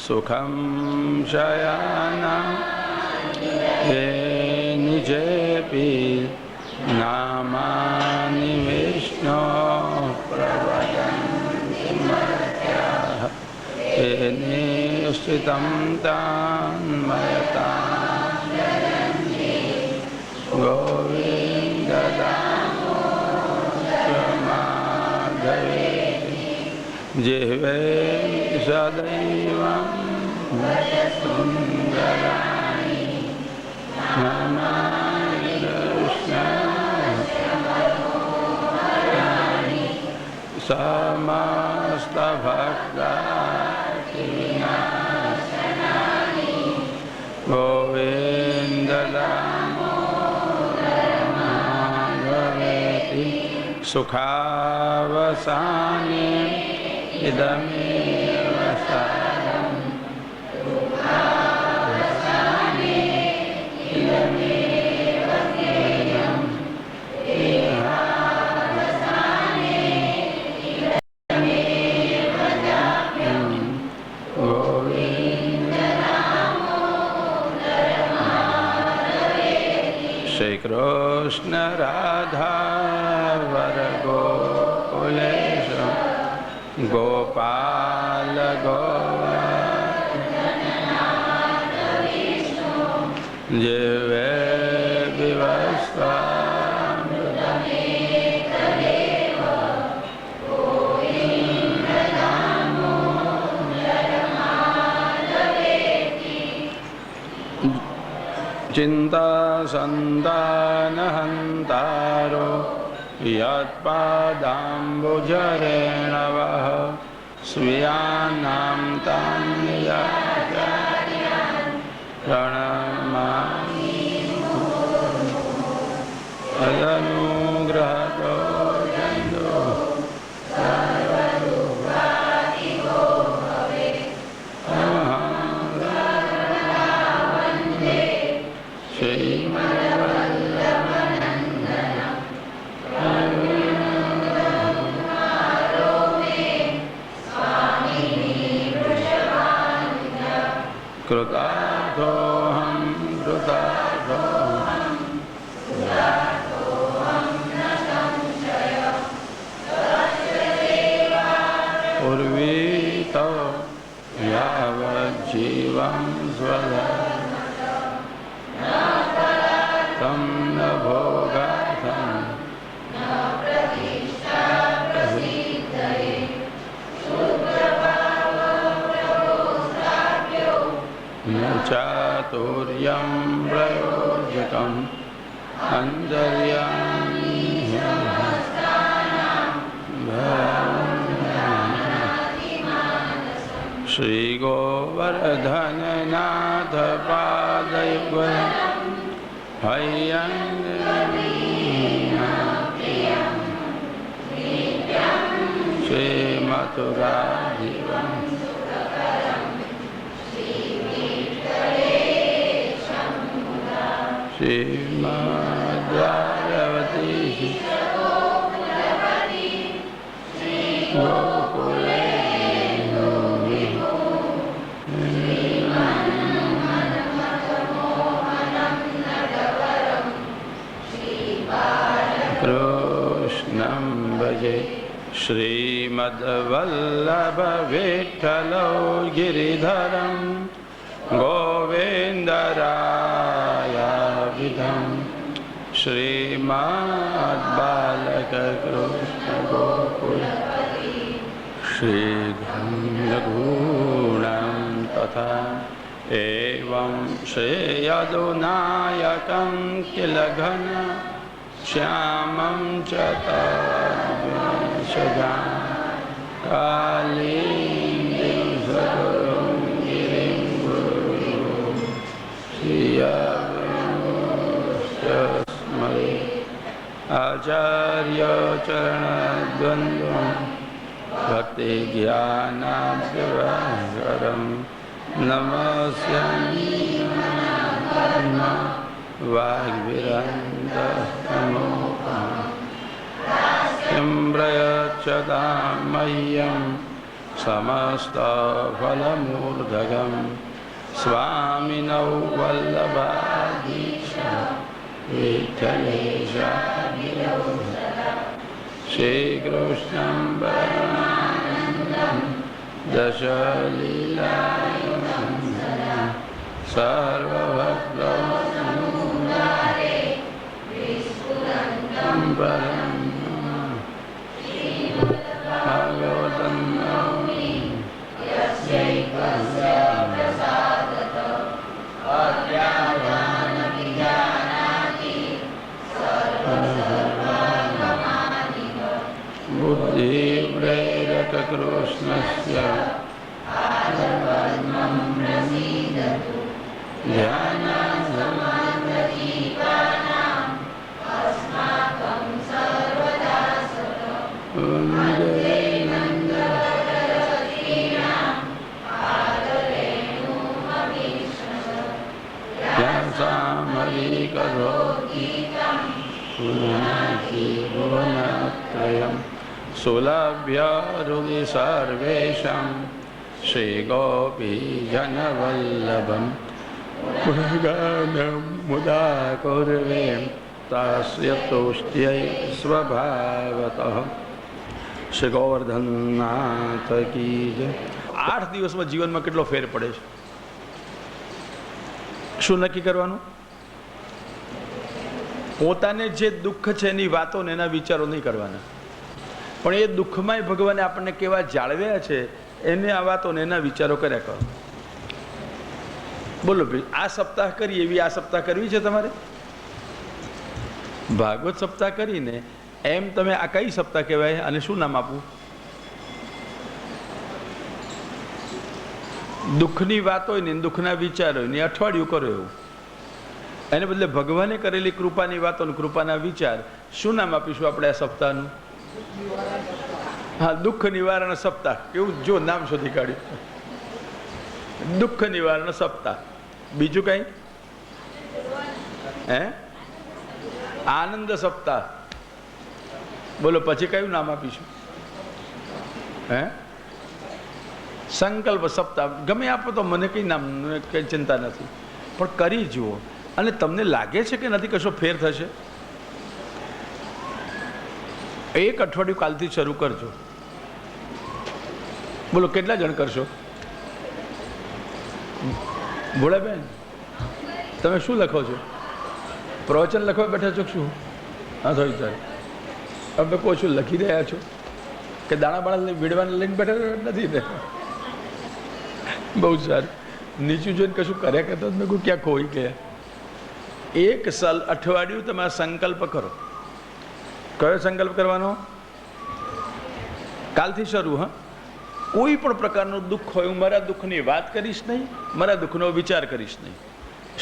सुखं शयना ये निजेपि नामानि विष्णो प्रवदन्ति मर्त्याः ये निश्चितं तन्मयतां गोविन्द दामोदरमाधवेति जिह्वे सदैवं सुन्दराणि नमामि कृष्णानि समस्तभक्ताविनाशनानि गोविन्द दामोदरमाधवेति सुखावसाने इदमेव सारम् दुःखावसाने इदमेव केवलम् इहावसाने इदमेव ज्ञानम् गोविन्द दामोदरमाधवेति श्री कृष्ण राधा वरगोकुलेश गोपाल गोवर्धन जिह्वे विवस्वामृतमेतदेव गोविन्द दामोदरमाधवेति चिन्तासन्तानहन्तारो यत्पादाम्बुजरेणवः स्वीयानां तान्याचार्यान् प्रणमामि तदनुग्रहतो चन्दो सर्वदुर्गादिगो भवेत् वन्दे श्रीमद्वल्लभनन्दनं कृतार्थोऽहं कृतार्थोऽहं न संशयः उर्वीतो यावज्जीवं स्वधर्मं न भोगार्थं न प्रतिष्ठाप्रसिद्धये न चातुर्यं प्रयोजकम् अन्तर्यामी श्री गोवर्धननाथ पादयुगल श्री मथुराधिपं श्रीमद्वारवती गोकुले श्रीमद्वल्लभविठ्ठलो गिरिधरं गोविन्दरायाभिधं श्रीमद्बालकृष्णगोकुल श्रीगुणां तथा एवं श्रेयदुनायकं किल घन श्यामं च तद्विषजां कालीं सगुरुं गिरिं गुरुं श्रियस्मरे आचार्यचरणद्वन्द्वं भक्तिज्ञानाभ्युदयं नमस्यामि वाग्विरन्दमोहं प्रयच्छतां मह्यं समस्तफलमूर्धगं स्वामिनौ वल्लभाधीशं विठ्ठलेशं श्रीकृष्णं दशलीलां सर्वभक्तं भगवतं नौमि बुद्धिप्रेरककृष्णस्य भुवनत्रयं सुलभ्य हृदि सर्वेषां श्रीगोपीजनवल्लभं गानं मुदा कुर्वे तस्य तुष्ट्यै स्वभावतः श्री गोवर्धननाथ की जय। 8 દિવસમાં જીવનમાં કેટલો ફેર પડે છે? શું નક્કી કરવાનું? પોતાને જે દુઃખ છે એની વાતો ને એના વિચારો નહીં કરવાના, પણ એ દુઃખમાંય ભગવાને આપણને કેવા જાળવ્યા છે એને આ વાતો ને એના વિચારો કર્યા કરો. બોલો ભાઈ, આ સપ્તાહ કરી એવી આ સપ્તાહ કરવી છે તમારે? ભાગવત સપ્તાહ કરીને એમ તમે આ કઈ સપ્તાહ કહેવાય અને શું નામ આપવું? દુઃખની વાત હોય ને દુઃખના વિચાર હોય ને અઠવાડિયું કરો એવું. એને બદલે ભગવાને કરેલી કૃપાની વાતો ને કૃપાના વિચાર શું નામ આપીશું આપણે આ સપ્તાહનું? હા, દુઃખ નિવારણ સપ્તાહ. કેવું જો નામ શોધી કાઢ્યું, દુઃખ નિવારણ સપ્તાહ. બીજું કઈ? હે, આનંદ સપ્તાહ. બોલો પછી કયું નામ આપીશું? હે, સંકલ્પ સપ્તાહ. ગમે આપો તો મને કંઈ નામ કંઈ ચિંતા નથી, પણ કરી જુઓ અને તમને લાગે છે કે નથી કશો ફેર થશે? એક અઠવાડિયું કાલથી શરૂ કરજો. બોલો કેટલા જણ કરશો? ભોળાબેન, તમે શું લખો છો? પ્રવચન લખવા બેઠા છો શું? હા થોડી તારે તમે કહો છો લખી રહ્યા છો કે દાણા બાણા વીડવાને લઈને બેઠા નથી ને? બહુ સારું. નીચું જોઈને કશું કર્યા કરતા મેં કહું ક્યાં ખોઈ ગયા. એક અઠવાડિયું તમે સંકલ્પ કરો. કયો સંકલ્પ કરવાનો? કાલથી શરૂ. હા, કોઈ પણ પ્રકારનું દુઃખ હોય હું મારા દુઃખની વાત કરીશ નહીં, મારા દુઃખનો વિચાર કરીશ નહીં.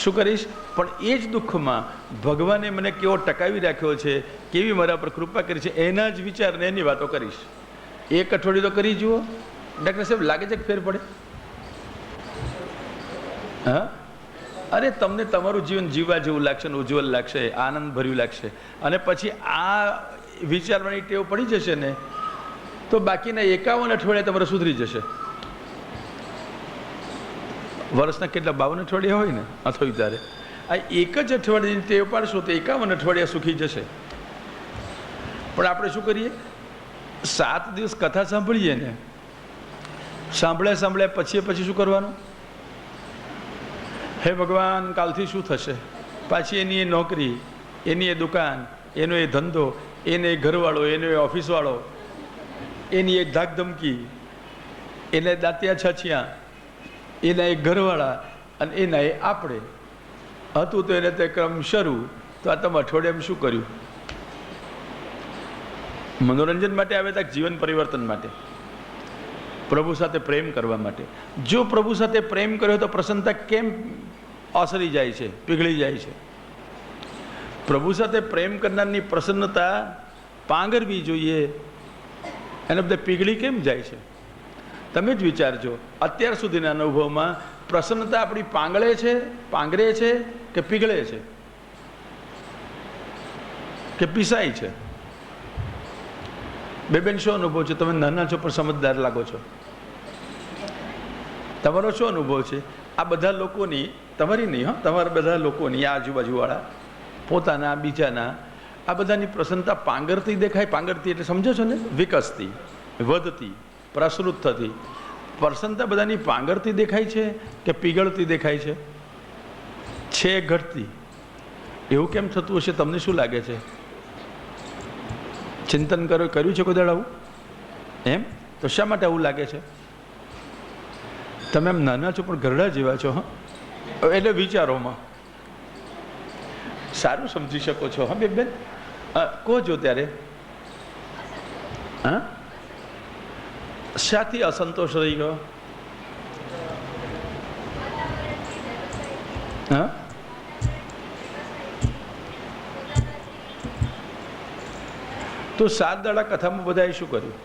શું કરીશ? પણ એ જ દુઃખમાં ભગવાને મને કેવો ટકાવી રાખ્યો છે, કેવી મારા પર કૃપા કરી છે, એના જ વિચાર ને એની વાતો કરીશ. એક અઠવાડિયું તો કરી જુઓ. ડાક્ટર સાહેબ લાગે છે કે ફેર પડે? હા, અરે તમને તમારું જીવન જીવવા જેવું લાગશે ને ઉજ્જવલ લાગશે, આનંદ ભર્યું લાગશે. અને પછી આ વિચારવાની ટેવ પડી જશે ને તો બાકીના 51 અઠવાડિયા તમારે સુધરી જશે. વર્ષના કેટલા 52 અઠવાડિયા હોય ને અથવા ત્યારે આ એક જ અઠવાડિયાની ટેવ પાડશો તો 51 અઠવાડિયા સુખી જશે. પણ આપણે શું કરીએ? 7 દિવસ કથા સાંભળીએ ને, સાંભળ્યા પછી શું કરવાનું? હે ભગવાન, કાલથી શું થશે? પાછી એની એ નોકરી, એની એ દુકાન, એનો એ ધંધો, એને એ ઘરવાળો, એનો એ ઓફિસવાળો, એની એ ધાકધમકી, એને દાંતિયા છાછિયા, એના એ ઘરવાળા અને એના એ આપણે. હતું તો એને તે ક્રમ શરૂ, તો આ તમે અઠવાડિયામાં શું કર્યું? મનોરંજન માટે આવ્યા હતા, જીવન પરિવર્તન માટે, પ્રભુ સાથે પ્રેમ કરવા માટે. જો પ્રભુ સાથે પ્રેમ કર્યો તો પ્રસન્નતા કેમ ઓસરી જાય છે, પીગળી જાય છે? પ્રભુ સાથે પ્રેમ કરનારની પ્રસન્નતા પાંગરવી જોઈએ, એને બધે પીગળી કેમ જાય છે? તમે જ વિચારજો, અત્યાર સુધીના અનુભવમાં પ્રસન્નતા આપણી પાંગરે છે કે પીગળે છે કે પીસાય છે? બેન શું અનુભવ છે? તમે નાના છો પણ સમજદાર લાગો છો. તમારો શું અનુભવ છે? આ બધા લોકોની, તમારી નહીં હો, તમારા બધા લોકોની, આજુબાજુવાળા, પોતાના, બીજાના, આ બધાની પ્રસન્નતા પાંગરતી દેખાય? પાંગરતી એટલે સમજો છો ને? વિકસતી, વધતી, પ્રસૃત થતી. પ્રસન્નતા બધાની પાંગરતી દેખાય છે કે પીગળતી દેખાય છે ઘટતી? એવું કેમ થતું હશે? તમને શું લાગે છે? ચિંતન કર્યું છે કોઈ દાડે આવું? એમ તો શા માટે આવું લાગે છે? તમે એમ નાના છો પણ ઘરડા જેવા છો. હા, એટલે વિચારોમાં સારું સમજી શકો છો. હા બેન, કહો છો ત્યારે. હા, શાથી અસંતોષ રહી ગયો? હા, તો 7 દાડા કથામાં બધાએ શું કર્યું?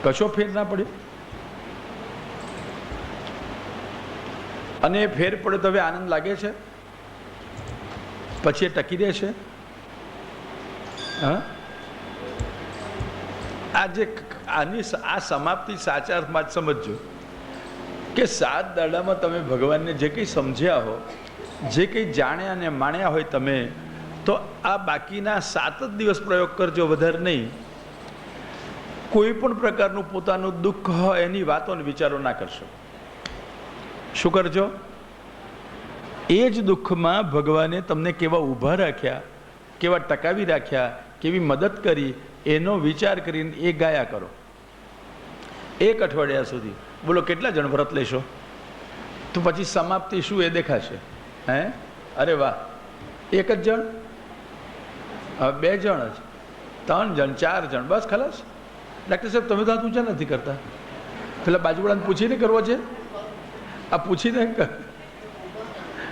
કશો ફેર ના પડ્યો. અને ફેર પડે તો હવે આનંદ લાગે છે? પછી એ ટકી રહેશે? હા, આ સમાપ્તિ સાચા અર્થમાં જ સમજજો કે 7 દાડામાં તમે ભગવાનને જે કંઈ સમજ્યા હો, જે કંઈ જાણ્યા અને માણ્યા હોય તમે, તો આ બાકીના 7 જ દિવસ પ્રયોગ કરજો, વધારે નહીં. કોઈ પણ પ્રકારનું પોતાનું દુઃખ હોય એની વાતો અને વિચારો ના કરશો. શું કરજો? એ જ દુઃખમાં ભગવાને તમને કેવા ઊભા રાખ્યા, કેવા ટકાવી રાખ્યા, કેવી મદદ કરી, એનો વિચાર કરીને એ ગાયા કરો 1 અઠવાડિયા સુધી. બોલો કેટલા જણ વ્રત લેશો? તો પછી સમાપ્તિ શું એ દેખાશે. હે, અરે વાહ, 1 જ જણ, 2 જણ જ, 3 જણ, 4 જણ, બસ ખલાસ. ડાક્ટર સાહેબ તમે તો હાથ ઊંચા નથી કરતા. પેલા બાજુવાળાને પૂછીને કરવો છે? આ પૂછીને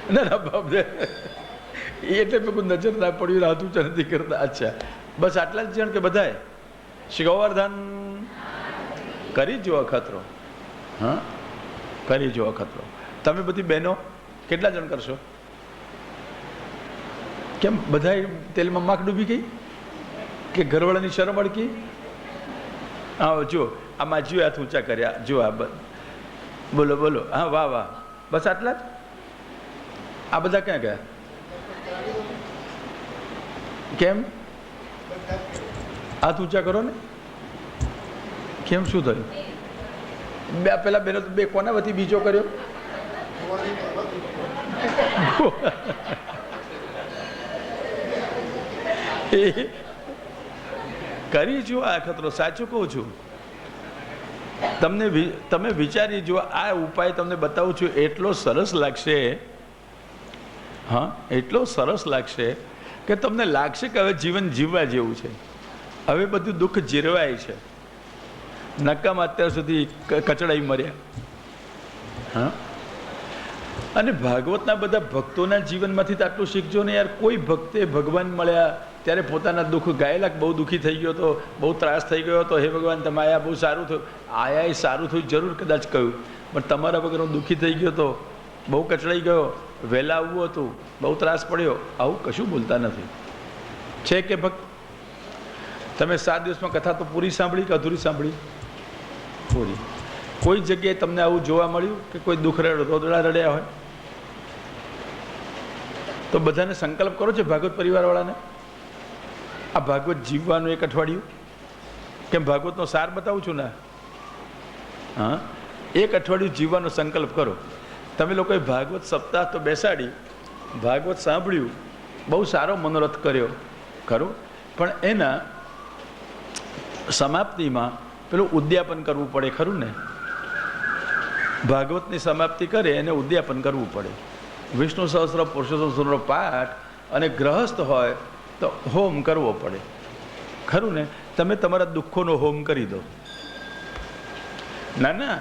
ના બાપ દે, એટલે મેં કોઈ નજર ના પડ્યું, હાથ ઊંચા નથી કરતા. અચ્છા, બસ આટલા જ જણ કે બધાએ? શ્રી ગોવર્ધન કરી જુઓ અખતરો. હા, કરી જુઓ અખતરો. તમે બધી બહેનો કેટલા જણ કરશો? કેમ બધાએ તેલમાં માખ ડૂબી ગઈ કે ઘરવાળાની શરમ અડકી? હા, જો આમાં જો હાથ ઊંચા કર્યા, જો આ બોલો બોલો. હા, વાહ વાહ, બસ આટલા જ? આ બધા ક્યાં ગયા? કેમ? હાથ ઊંચા કરો ને. કેમ, શું થયું? પેલા બેનો બે કોના વતી બીજો કર્યો? કરી જુઓ આ ખતરો. સાચું કહું છું, તમે વિચારી જુઓ. આ ઉપાય તમને બતાવું છું, એટલો સરસ લાગશે. હા, એટલો સરસ લાગશે કે તમને લાગશે કે હવે જીવન જીવવા જેવું છે. હવે બધું દુઃખ જીરવાય છે. નકામ અત્યાર સુધી કચડાઈ મર્યા. હા, અને ભાગવતના બધા ભક્તોના જીવનમાંથી તો આટલું શીખજો ને યાર. કોઈ ભક્તે ભગવાન મળ્યા ત્યારે પોતાના દુઃખ ગાયેલા, બહુ દુઃખી થઈ ગયો હતો, બહુ ત્રાસ થઈ ગયો હતો, હે ભગવાન તમે આયા, બહુ સારું થયું. આયા એ સારું થયું જરૂર કદાચ કહ્યું, પણ તમારા વગર હું દુઃખી થઈ ગયો હતો, બહુ કચડાઈ ગયો, વહેલા આવવું હતું, બહુ ત્રાસ પડ્યો, આવું કશું બોલતા નથી. છે કે ભક્ત? તમે 7 દિવસમાં કથા તો પૂરી સાંભળી કે અધૂરી સાંભળી? પૂરી. કોઈ જગ્યાએ તમને આવું જોવા મળ્યું કે કોઈ દુઃખ રોદડા રડ્યા હોય? તો બધાને સંકલ્પ કરો છો ભાગવત પરિવારવાળાને, આ ભાગવત જીવવાનું 1 અઠવાડિયું. કેમ ભાગવતનો સાર બતાવું છું ને? હા, એક અઠવાડિયું જીવવાનો સંકલ્પ કરો. તમે લોકોએ ભાગવત સપ્તાહ તો બેસાડી, ભાગવત સાંભળ્યું, બહુ સારો મનોરથ કર્યો ખરું, પણ એના સમાપ્તિમાં પેલું ઉદ્યાપન કરવું પડે ખરું ને? ભાગવતની સમાપ્તિ કરે એને ઉદ્યાપન કરવું પડે. વિષ્ણુ સહસ્ત્ર પુરુષોત્તમ સૂક્તનો પાઠ અને ગ્રહસ્થ હોય તો હોમ કરવો પડે ખરું ને? તમે તમારા દુઃખોનો હોમ કરી દો. ના ના,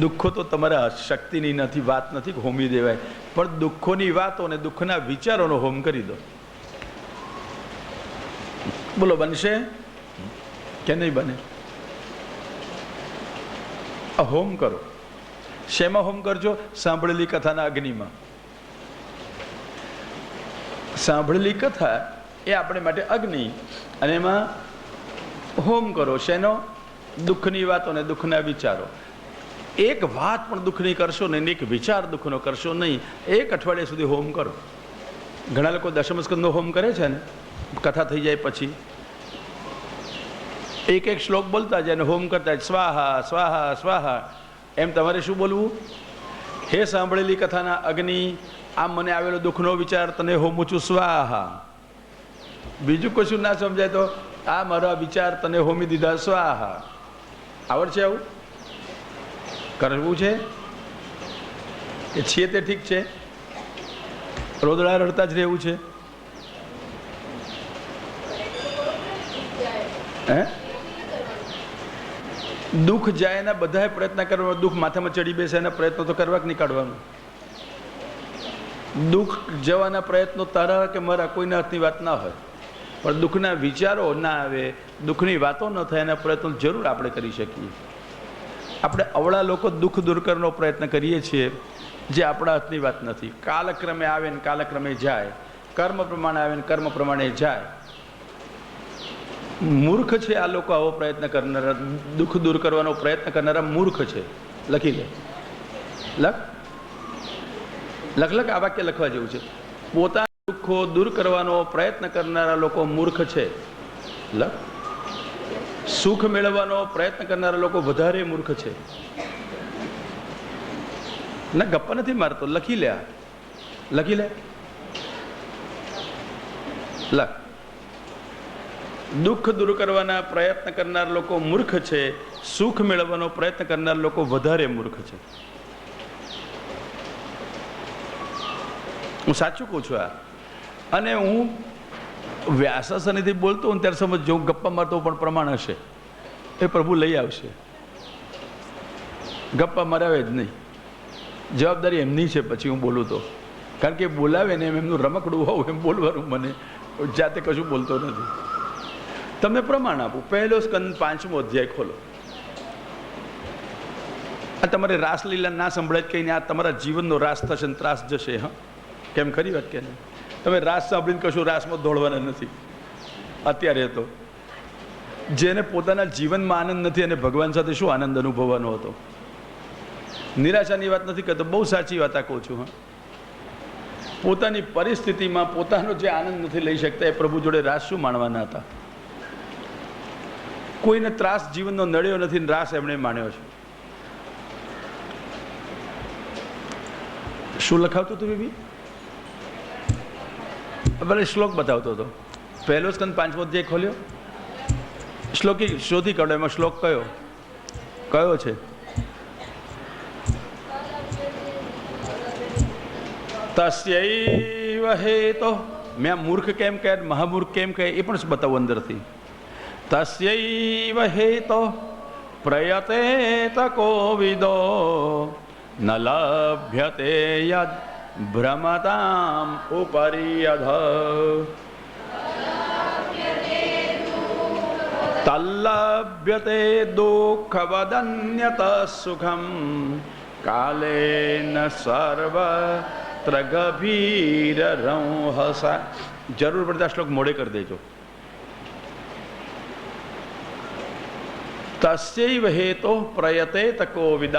દુઃખો તો તમારા શક્તિની નથી, વાત નથી હોમી દેવાય, પણ દુઃખોની વાતો અને દુઃખના વિચારોનો હોમ કરી દો. બોલો, બનશે કે નહીં બને? હોમ કરો. શેમાં હોમ કરજો? સાંભળેલી કથાના અગ્નિમાં. સાંભળેલી કથા એ આપણે માટે અગ્નિ, અને એમાં હોમ કરો. શેનો? દુઃખની વાતો અને દુઃખના વિચારો. એક વાત પણ દુઃખની કરશો નહીં, એક વિચાર દુઃખનો કરશો નહીં. એક અઠવાડિયા સુધી હોમ કરો. ઘણા લોકો દશમ સ્કંદનો હોમ કરે છે ને, કથા થઈ જાય પછી એક એક શ્લોક બોલતા જાય અને હોમ કરતા જાય, સ્વાહા સ્વાહા સ્વાહા. એમ તમારે શું બોલવું? હે સાંભળેલી કથાના અગ્નિ, આ મને આવેલો દુઃખનો વિચાર તને હોમું છું સ્વાહા. બીજું કશું ના સમજાય તો આ મારા વિચાર તને હોમી દીધા સ્વાહા. આવડશે? આવું કરવું છે કે છીએ તે ઠીક છે? રોદડા રડતા જ રહેવું છે? હે? દુઃખ જાય એના બધા પ્રયત્ન કરવા, દુઃખ માથામાં ચડી બેસે એના પ્રયત્નો તો કરવા કે નહીં કાઢવાનું? દુઃખ જવાના પ્રયત્નો તારા કે મારા કોઈના હાથની વાત ના હોય, પણ દુઃખના વિચારો ના આવે, દુઃખની વાતો ન થાય એના પ્રયત્નો જરૂર આપણે કરી શકીએ. આપણે અવળા લોકો દુઃખ દૂર કરવાનો પ્રયત્ન કરીએ છીએ, જે આપણા હાથની વાત નથી. કાલક્રમે આવે ને કાલક્રમે જાય, કર્મ પ્રમાણે આવે ને કર્મ પ્રમાણે જાય. મૂર્ખ છે આ લોકો, આવો પ્રયત્ન કરનારા, દુઃખ દૂર કરવાનો પ્રયત્ન કરનારા મૂર્ખ છે. લખી લે, લખ લખ લખ. આ વાક્ય લખવા જેવું છે. પોતાના દુઃખો દૂર કરવાનો પ્રયત્ન કરનારા લોકો મૂર્ખ છે. લખ. સુખ મેળવવાનો પ્રયત્ન કરનારા લોકો વધારે મૂર્ખ છે. ના, ગપ્પા નથી મારતો. લખી લે, લખી લે, લખ. દુઃખ દૂર કરવાના પ્રયત્ન કરનાર લોકો મૂર્ખ છે, સુખ મેળવવાનો પ્રયત્ન કરનાર લોકો વધારે મૂર્ખ છે. હું સાચું કહું છું આ. અને હું વ્યાસાસનથી બોલતો હું ત્યારે સમજો, હું ગપ્પા મારતો પણ પ્રમાણ હશે, એ પ્રભુ લઈ આવશે. ગપ્પા મરાવે જ નહીં, જવાબદારી એમની છે. પછી હું બોલું તો, કારણ કે બોલાવે ને એમનું રમકડું હોવું એમ બોલવાનું. મને જાતે કશું બોલતો નથી. તમને પ્રમાણ આપું. પહેલો સ્કંદ 5મો અધ્યાય ખોલો. આ તમારે રાસલીલા ના સંભળાય કહીને આ તમારા જીવનનો રાસ થશે ને ત્રાસ જશે. હા, કેમ? ખરી વાત કે નહીં? તમે રાસ સાંભળીને કશું રાસમાં દોડવાના નથી. અત્યારે તો જેને પોતાના જીવનમાં આનંદ નથી અને ભગવાન સાથે શું આનંદ અનુભવવાનો હતો? નિરાશાની વાત નથી કરતો, બહુ સાચી વાત આ કહું છું. હા, પોતાની પરિસ્થિતિમાં પોતાનો જે આનંદ નથી લઈ શકતા એ પ્રભુ જોડે રાસ શું માણવાના હતા? કોઈને ત્રાસ જીવનનો નડ્યો નથી, રાસ એમણે માણ્યો છે. શું લખાવતું હતું બેબી? ભલે શ્લોક બતાવતો હતો. પહેલો સ્કંદ 5મો અધ્યાય ખોલ્યો, શ્લોકી શોધી કાઢો. એમાં શ્લોક કયો કયો છે? તસ્યૈવ હેતો. મેં મૂર્ખ કેમ કહે, મહામૂર્ખ કેમ કહે એ પણ બતાવું અંદરથી. તસ્યૈવ હેતો પ્રયતેત કોવિદો ન લભ્યતે યદ ભ્રમતામ ઉપરી અધ તલ્લભ્યતે દુઃખવદન્યત સુખમ કાલેન સર્વત્ર ગભીર રંહસા. જરૂર પડતા શ્લોક મોડે કરી દેજો. તસ્યૈવ હેતો પ્રયતેત કોવિદઃ.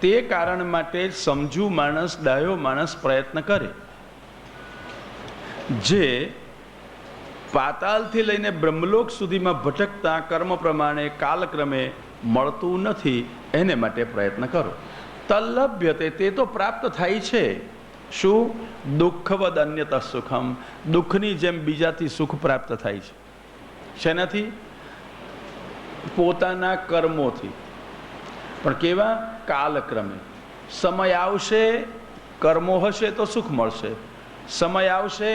તે કારણ માટે સમજુ માણસ, ડાયો માણસ પ્રયત્ન કરે, જે પાતાલથી લઈને બ્રહ્મલોક સુધીમાં ભટકતા કર્મ પ્રમાણે કાલક્રમે મળતું નથી, એને માટે પ્રયત્ન કરો. તલ્લભ્યતે, તે તો પ્રાપ્ત થાય છે. શું? દુઃખવદ અન્યત સુખમ, દુઃખની જેમ બીજાથી સુખ પ્રાપ્ત થાય છે. શેનાથી? પોતાના કર્મોથી. પણ કેવા? કાલક્રમે. સમય આવશે, કર્મો હશે તો સુખ મળશે. સમય આવશે,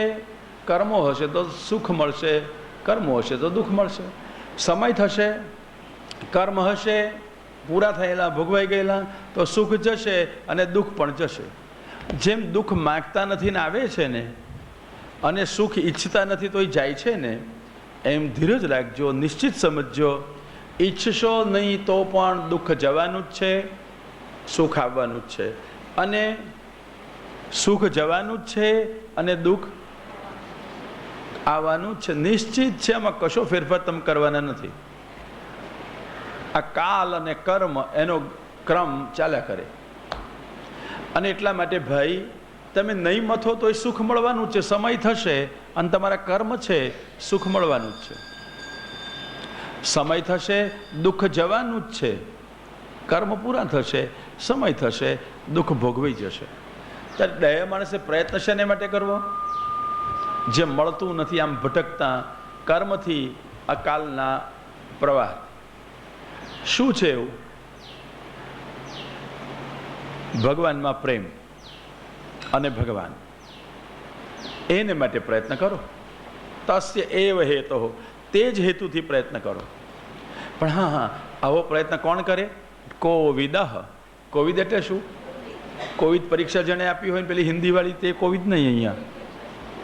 કર્મો હશે તો સુખ મળશે, કર્મો હશે તો દુઃખ મળશે. સમય થશે, કર્મ હશે, પૂરા થયેલા ભોગવાઈ ગયેલા તો સુખ જશે અને દુઃખ પણ જશે. જેમ દુઃખ માગતા નથી ને આવે છે ને, અને સુખ ઈચ્છતા નથી તો જાય છે ને, એમ ધીરજ રાખજો, નિશ્ચિત સમજજો. ઈચ્છશો નહીં તો પણ દુઃખ જવાનું જ છે, સુખ આવવાનું જ છે. અને સુખ જવાનું જ છે અને દુઃખ આવવાનું જ છે, નિશ્ચિત છે. આમાં કશો ફેરફાર તમે કરવાના નથી. આ કાલ અને કર્મ એનો ક્રમ ચાલ્યા કરે. અને એટલા માટે ભાઈ, તમે નહીં મથો તો એ સુખ મળવાનું છે. સમય થશે અને તમારા કર્મ છે, સુખ મળવાનું જ છે. સમય થશે, દુઃખ જવાનું જ છે. કર્મ પૂરા થશે, સમય થશે, દુઃખ ભોગવાઈ જશે. ત્યારે દયા માણસે પ્રયત્ન શેને માટે કરવો? જે મળતું નથી, આમ ભટકતા કર્મથી અકાલના પ્રવાહ. શું છે એવું? ભગવાનમાં પ્રેમ અને ભગવાન, એને માટે પ્રયત્ન કરો. તસ્ય એવ હેતો, તે જ હેતુથી પ્રયત્ન કરો. પણ હા, આવો પ્રયત્ન કોણ કરે? કોવિદ. કોવિદ એટલે શું? કોવિડ પરીક્ષા જેણે આપી હોય ને, પેલી હિન્દીવાળી, તે કોવિદ નહીં. અહીંયા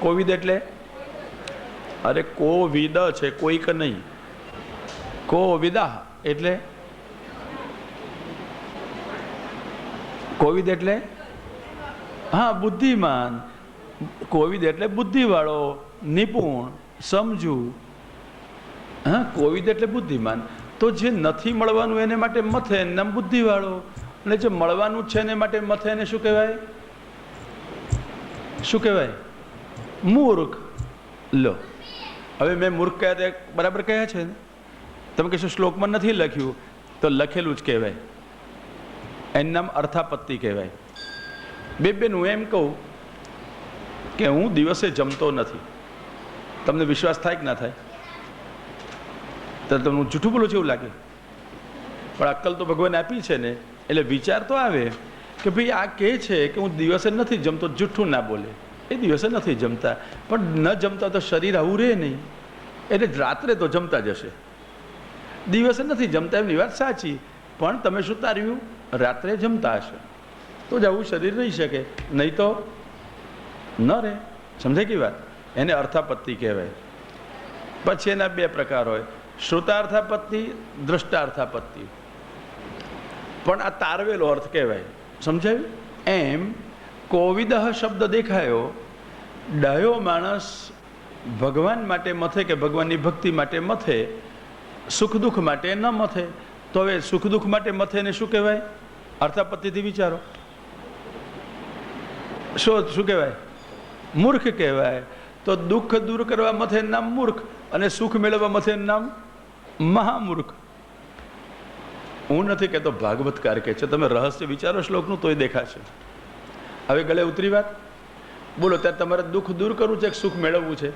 કોવિદ એટલે, અરે કોવિદ છે, કોઈક નહીં. કોવિદા એટલે, કોવિદ એટલે હા, બુદ્ધિમાન. કોવિદ એટલે બુદ્ધિવાળો, નિપુણ, સમજુ. હા, કોવિદ એટલે બુદ્ધિમાન. તો જે નથી મળવાનું એને માટે મથે, નામ બુદ્ધિવાળો. અને જે મળવાનું છે એને માટે મથે, એને શું કહેવાય? શું કહેવાય? મૂર્ખ. લો, હવે મેં મૂર્ખ કહ્યા તે બરાબર કહ્યા છે ને? તમે કહેશો શ્લોકમાં નથી લખ્યું, તો લખેલું જ કહેવાય. એનું નામ અર્થાપત્તિ કહેવાય. બેન, હું એમ કહું કે હું દિવસે જમતો નથી, તમને વિશ્વાસ થાય કે ના થાય? તો તમને હું જૂઠું બોલું છું એવું લાગે? પણ અક્કલ તો ભગવાન આપી છે ને, એટલે વિચાર તો આવે કે ભાઈ આ કહે છે કે હું દિવસે નથી જમતો, જૂઠું ના બોલે. એ દિવસે નથી જમતા, પણ ન જમતા તો શરીર આવું રહે નહીં, એટલે રાત્રે તો જમતા જ હશે. દિવસે નથી જમતા એમની વાત સાચી, પણ તમે શું તાર્યું? રાત્રે જમતા હશે તો જ આવું શરીર રહી શકે, નહીં તો ન રહે. સમજાય કે વાત? એને અર્થાપત્તિ કહેવાય. પછી એના બે પ્રકાર હોય, શ્રુતાર્થાપત્તિ, દ્રષ્ટાર્થાપત્તિ. પણ આ તારવેલો અર્થ કહેવાય. સમજાયું? એમ કોવિદઃ શબ્દ દેખાયો, ડાયો માણસ ભગવાન માટે મથે કે ભગવાનની ભક્તિ માટે મથે, સુખ દુઃખ માટે ન મથે. તો હવે સુખ દુઃખ માટે મથે ને શું કહેવાય? અર્થાપત્તિથી વિચારો. શું કહેવાય? મૂર્ખ કહેવાય. તો દુઃખ દૂર કરવા મથે નામ મૂર્ખ, અને સુખ મેળવવા મથે નામ મહામૂર્ખ. હું નથી કહેતો, ભાગવતકાર કહે છે. તમે રહસ્ય વિચારો શ્લોકનું તોય દેખાશે. હવે ગળે ઉતરી વાત. બોલો, ત્યારે તમારે દુઃખ દૂર કરવું છે કે સુખ મેળવવું છે?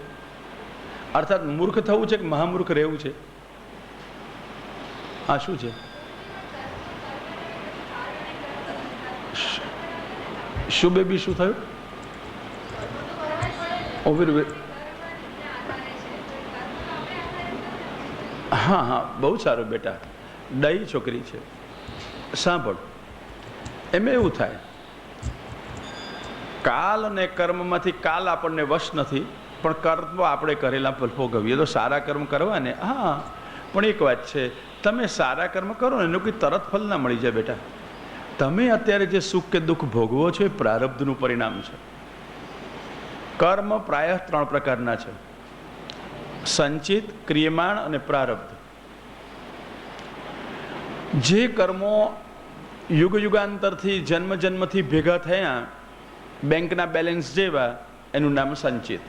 અર્થાત મૂર્ખ થવું છે કે મહામૂર્ખ રહેવું છે? આ શું છે? શું બેબી, શું થયું? હા હા, બહુ સારું બેટા, ડાઈ છોકરી છે. સાંભળ, એમ એવું થાય, કાલ અને કર્મમાંથી કાલ આપણને વશ નથી, પણ કર્મ આપણે કરેલા ભોગવીએ. તો સારા કર્મ કરવા ને. હા, પણ એક વાત છે, તમે સારા કર્મ કરો ને એનું કોઈ તરત ફલ ના મળી જાય બેટા. તમે અત્યારે જે સુખ કે દુઃખ ભોગવો છો એ પ્રારબ્ધનું પરિણામ છે. કર્મ પ્રાયઃ 3 પ્રકારના છે: સંચિત, ક્રિયમાણ અને પ્રારબ્ધ. જે કર્મો યુગ યુગાંતરથી જન્મ જન્મથી ભેગા થયા, બેંકના બેલેન્સ જેવા, એનું નામ સંચિત.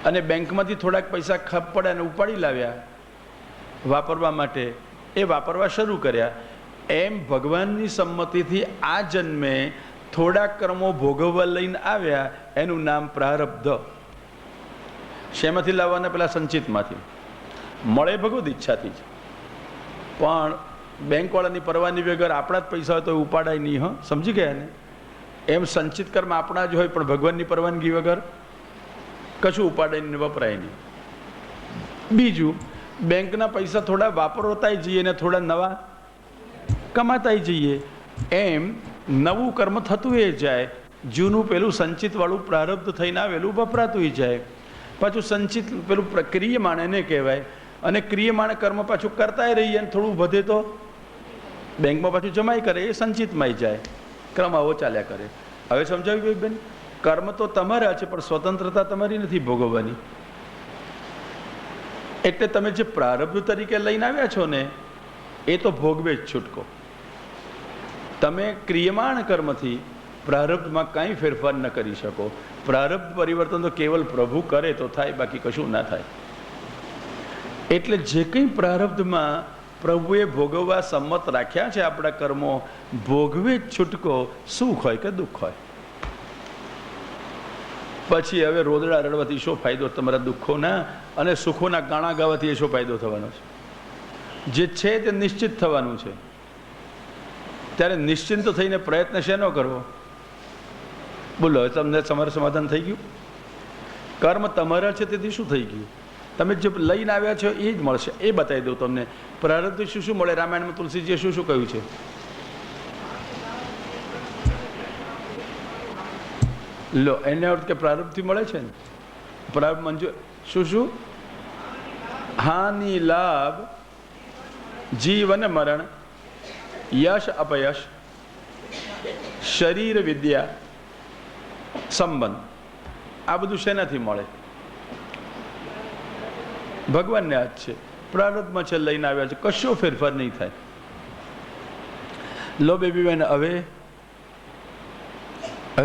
અને બેંકમાંથી થોડાક પૈસા ખપ પડે અને ઉપાડી લાવ્યા વાપરવા માટે, એ વાપરવા શરૂ કર્યા. એમ ભગવાનની સંમતિથી આ જન્મે થોડાક કર્મો ભોગવવા લઈને આવ્યા, એનું નામ પ્રારબ્ધ. શેમાંથી લાવવાના? પેલા સંચિતમાંથી. મળે ભગવદ ઈચ્છાથી જ, પણ બેંકવાળાની પરવાની વગર આપણા જ પૈસા હોય તો ઉપાડાય નહીં. સમજી ગયા ને? એમ સંચિત કર્મ આપણા જ હોય પણ ભગવાનની પરવાનગી વગર કશું ઉપાડાય નહીં, વપરાય નહીં. બીજું, બેંકના પૈસા થોડા વાપરતાય જઈએ ને થોડા નવા કમાતાય જઈએ, એમ નવું કર્મ થતું એ જાય, જૂનું પેલું સંચિતવાળું પ્રારબ્ધ થઈને આવેલું વપરાતું જાય. પાછું સંચિત પેલું ક્રિયમાણ એને કહેવાય, અને ક્રિયમાણ કર્મ પાછું કરતાય રહીએ અને થોડું વધે તો બેંકમાં પાછું જમાઈ કરે, એ સંચિતમાં જાય. ક્રમ આવો ચાલ્યા કરે. હવે સમજાવ્યું બેન? કર્મ તો તમારા છે પણ સ્વતંત્રતા તમારી નથી ભોગવવાની. એટલે તમે જે પ્રારબ્ધ તરીકે લઈને આવ્યા છો ને, એ તો ભોગવે જ છૂટકો. તમે ક્રિયમાણ કર્મથી પ્રારબ્ધમાં કાંઈ ફેરફાર ન કરી શકો. પ્રારબ્ધ પરિવર્તન તો કેવલ પ્રભુ કરે તો થાય, બાકી કશું ના થાય. એટલે જે કંઈ પ્રારબ્ધમાં પ્રભુએ ભોગવવા સંમત રાખ્યા છે આપણા કર્મો, ભોગવે જ છૂટકો, સુખ હોય કે દુઃખ હોય. પછી હવે રોદડા રડવાથી શું ફાયદો તમારા દુઃખોના, અને સુખોના ગાણા ગાવાથી એ શું ફાયદો થવાનો છે? જે છે તે નિશ્ચિત થવાનું છે. ત્યારે નિશ્ચિંત થઈને પ્રયત્ન શેનો કરવો? બોલો, તમને તમારું સમાધાન થઈ ગયું? કર્મ તમારા છે તેથી શું થઈ ગયું? તમે જે લઈને આવ્યા છો એ જ મળશે. એ બતાવી દઉં તમને. પ્રારબ્ધથી શું શું મળે? રામાયણમાં તુલસીજીએ શું શું કહ્યું છે? લો, એને અર્થ કે પ્રારબ્ધથી મળે છે ને. પ્રારબ્ધ મંજૂર શું શું? હાનિ લાભ, જીવ અને મરણ, યશ અપયશ, શરીર વિદ્યા, સંબંધ. આ બધું શેનાથી મળે? ભગવાનને હાથ છે, પ્રારબ્ધમાં છે, લઈને આવ્યા છે, કશો ફેરફાર નહીં થાય. લો બેબી બેન, હવે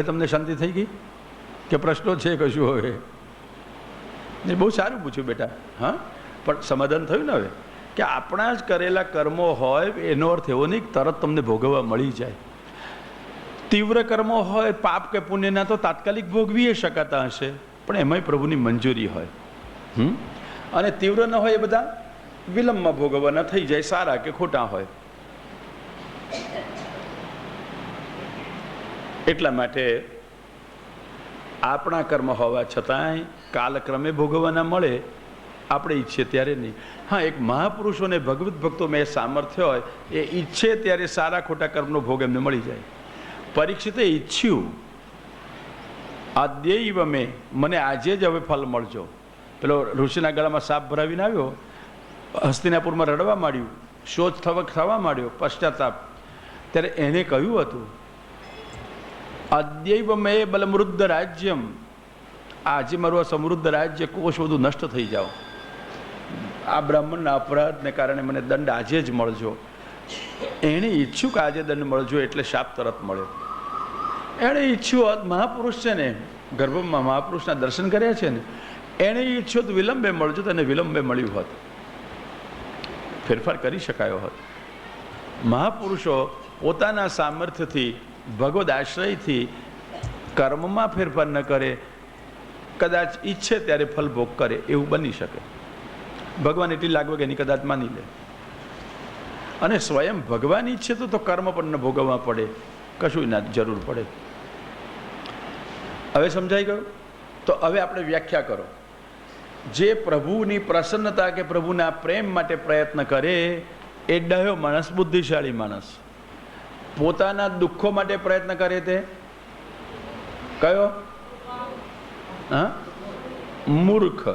તમને શાંતિ થઈ ગઈ કે પ્રશ્નો છે કશું? હવે ને બહુ સારું પૂછ્યું બેટા. હા, પણ સમાધાન થયું ને હવે કે આપણા જ કરેલા કર્મો હોય એનો અર્થ એવો નહીં કે તરત તમને ભોગવવા મળી જાય. તીવ્ર કર્મો હોય, પાપ કે પુણ્યના, તો તાત્કાલિક ભોગવી શકાતા હશે, પણ એમાંય પ્રભુની મંજૂરી હોય. અને તીવ્ર ન હોય એ બધા વિલંબમાં ભોગવવાના થઈ જાય, સારા કે ખોટા હોય. એટલા માટે આપણા કર્મ હોવા છતાંય કાલક્રમે ભોગવવાના મળે, આપણે ઈચ્છીએ ત્યારે નહીં. હા, એક મહાપુરુષોને ભગવત ભક્તો મેં સામર્થ્ય હોય એ ઈચ્છે ત્યારે સારા ખોટા કર્મનો ભોગ એમને મળી જાય. પરીક્ષિતે ઈચ્છ્યું, આદ્યૈવ મેં, મને આજે જ હવે ફલ મળજો. પેલો ઋષિના ગળામાં સાપ ભરાવીને આવ્યો, હસ્તિનાપુરમાં રડવા માંડ્યું, શોચ થવા માંડ્યો, પશ્ચાતાપ. ત્યારે એને કહ્યું હતું, અદ્યૈવ મેં બલમૃદ્ધ રાજ્યમ, આજે મારું આ સમૃદ્ધ રાજ્ય કોષ બધું નષ્ટ થઈ જાઓ. આ બ્રાહ્મણના અપરાધને કારણે મને દંડ આજે જ મળજો. એણે ઈચ્છ્યું કે આજે દંડ મળજો, એટલે શાપ તરત મળ્યો. એણે ઈચ્છ્યું, મહાપુરુષ છે ને, ગર્ભમાં મહાપુરુષના દર્શન કર્યા છે ને, એણે ઈચ્છ્યું તો વિલંબે મળજો, તો એને વિલંબે મળ્યું હોત, ફેરફાર કરી શકાયો હોત. મહાપુરુષો પોતાના સામર્થ્યથી, ભગવદ આશ્રયથી કર્મમાં ફેરફાર ન કરે, કદાચ ઈચ્છે ત્યારે ફલ ભોગ કરે, એવું બની શકે. ભગવાન એટલી લાગવગ એની કદાચ માની લે. અને સ્વયં ભગવાન ઈચ્છે તો કર્મ પણ ન ભોગવવા પડે, કશું ના જરૂર પડે. હવે સમજાઈ ગયું? તો હવે આપણે વ્યાખ્યા કરો. જે પ્રભુની પ્રસન્નતા કે પ્રભુના પ્રેમ માટે પ્રયત્ન કરે એ ડાયો માણસ, બુદ્ધિશાળી માણસ. પોતાના દુઃખો માટે પ્રયત્ન કરે તે કયો? હા, મૂર્ખ.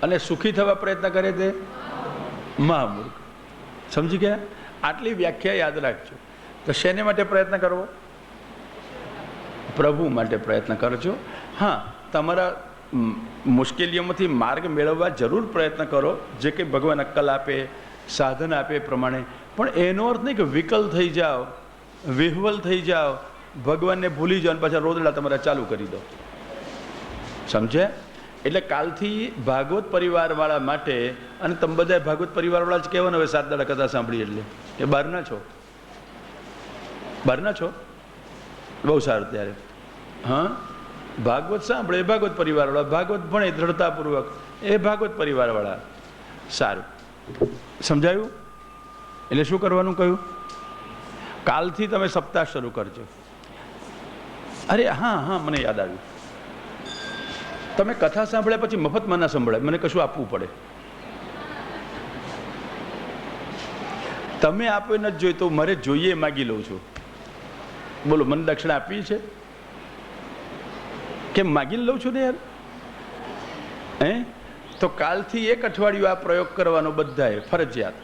અને સુખી થવા પ્રયત્ન કરે તે મહામૂર્ખ. સમજી ગયા? આટલી વ્યાખ્યા યાદ રાખજો. તો શેને માટે પ્રયત્ન કરવો? પ્રભુ માટે પ્રયત્ન કરજો. હા, તમારા મુશ્કેલીઓમાંથી માર્ગ મેળવવા જરૂર પ્રયત્ન કરો, જે કંઈ ભગવાન અક્કલ આપે, સાધન આપે એ પ્રમાણે. પણ એનો અર્થ નહીં કે વિકલ થઈ જાઓ, વિહવલ થઈ જાઓ, ભગવાનને ભૂલી જાઓ અને પાછા રોદડા તમારા ચાલુ કરી દો. સમજે? એટલે કાલથી ભાગવત પરિવારવાળા માટે, અને તમે બધા ભાગવત પરિવારવાળા જ કહેવાનું હવે 7 દાડા કથા સાંભળી એટલે, કે બહારના છો? બહારના છો? બહુ સારું. ત્યારે હા, ભાગવત સાંભળે એ ભાગવત પરિવારવાળા, ભાગવત ભણે દ્રઢતાપૂર્વક એ ભાગવત પરિવારવાળા. સારું, સમજાયું? એટલે શું કરવાનું કહ્યું? કાલથી તમે સપ્તાહ શરૂ કરજો. અરે હા હા, મને યાદ આવ્યું, તમે કથા સાંભળ્યા પછી મફતમાં ના સંભળાય, મને કશું આપવું પડે. તમે આપો નથી જોઈતો, મારે જોઈએ માગી લઉં છું. બોલો, મને દક્ષિણા આપવી છે? કેમ માગીને લઉં છું ને યાર? હે? તો કાલથી 1 અઠવાડિયું આ પ્રયોગ કરવાનો બધાએ ફરજિયાત.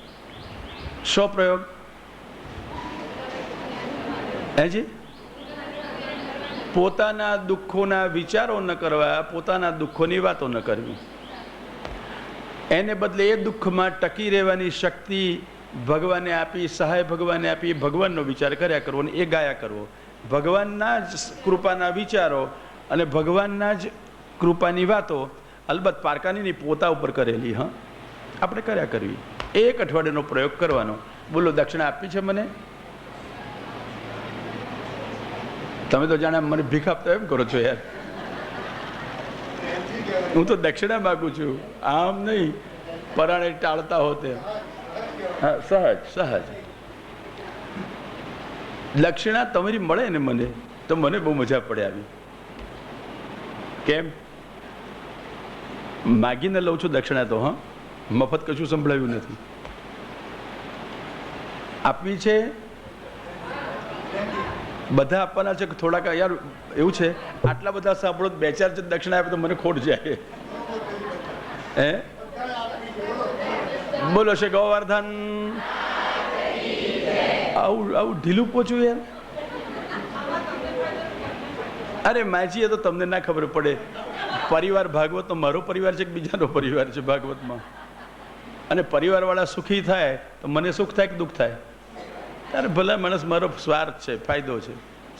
શો પ્રયોગ? હેજી? પોતાના દુઃખોના વિચારો ન કરવા, પોતાના દુઃખોની વાતો ન કરવી. એને બદલે એ દુઃખમાં ટકી રહેવાની શક્તિ ભગવાને આપી, સહાય ભગવાને આપી, ભગવાનનો વિચાર કર્યા કરવો અને એ ગાયા કરવો. ભગવાનના જ કૃપાના વિચારો અને ભગવાનના જ કૃપાની વાતો, અલબત્ત પારકાની નહીં, પોતા ઉપર કરેલી. હા, આપણે કર્યા કરવી. 1 અઠવાડિયાનો પ્રયોગ કરવાનો. બોલો, દક્ષિણા આપી છે મને? તમે તો જાણે મને ભીખ આપતા એમ કરો છો યાર. હું તો દક્ષિણા માગું છું, આમ નહીં પરાણે ટાળતા હોતે. હા, સહજ સહજ દક્ષિણા તમારી મળે ને મને, તો મને બહુ મજા પડે આવી. કેમ? માગીને લઉં છું દક્ષિણા તો. હા, મફત કશું સંભળાવ્યું નથી. આપવી છે, બધા આપવાના છે કે થોડાક? યાર એવું છે, આટલા બધા સાંભળો, 2-4 જ દક્ષિણા આપે તો મને ખોટ જાય. હે? બોલો છે ગોવર્ધન. આવું ઢીલું પોચું યાર. અરે માજી, એ તો તમને ના ખબર પડે. પરિવાર ભાગવત તો મારો પરિવાર છે કે બીજાનો પરિવાર છે ભાગવતમાં? અને પરિવારવાળા સુખી થાય તો મને સુખ થાય કે દુઃખ થાય? ત્યારે ભલા માણસ, મારો સ્વાર્થ છે, ફાયદો છે.